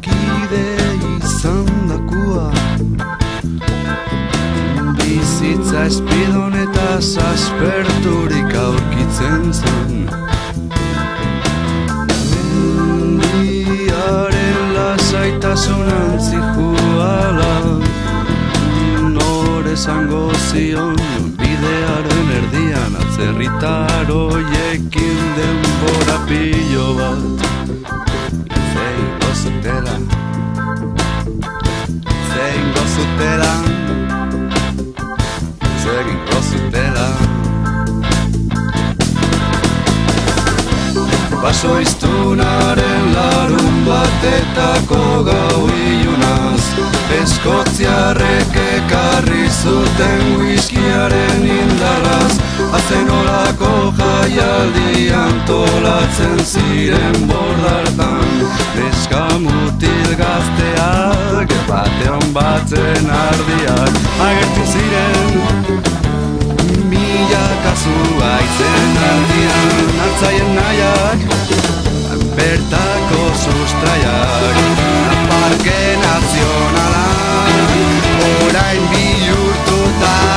kide izan dakua. Bizitza espidon eta asperturik aurkitzen zen. Mendiaren lasaitasunan zihuala, nor esango zion bidearen erdian atzerritar hoiekin denbora pilo bat. Zeingo zutela, zeingo zutela, zeingo zutela. Baso iztunaren larun batetako gau ilunaz, Eskoziarrek ekarri zuten whiskiaren indarraz, azenolako jaialdi antolatzen ziren bordartan. Neska mutil gazteak, batean batzen ardiak, agertu ziren mila kasu aitzen aldian. Altzaien nahiak, bertako sustraiak, parke nazionala, orain bihurtutak.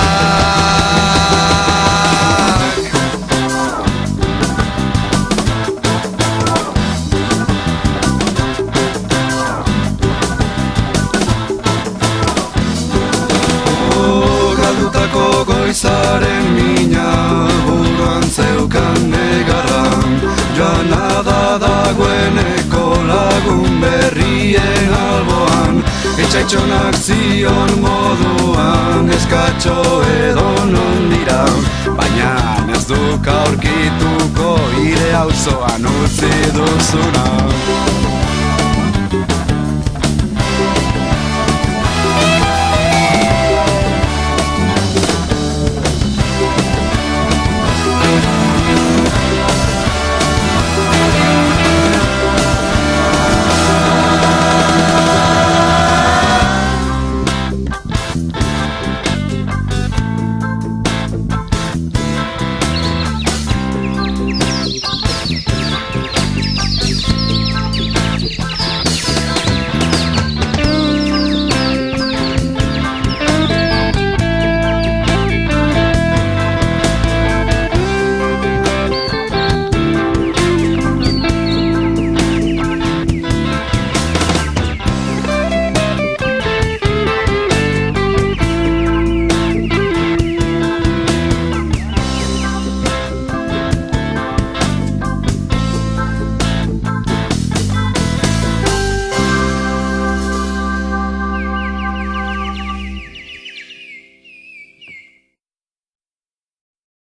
Galdutako goizaren mina buruan zeukan negarran, janada dagoeneko lagun berrien alboan, etxaitxonak zion moduan, eskatxo edo non dira, baina ez duk aurkituko hire auzoan utzi duzuna.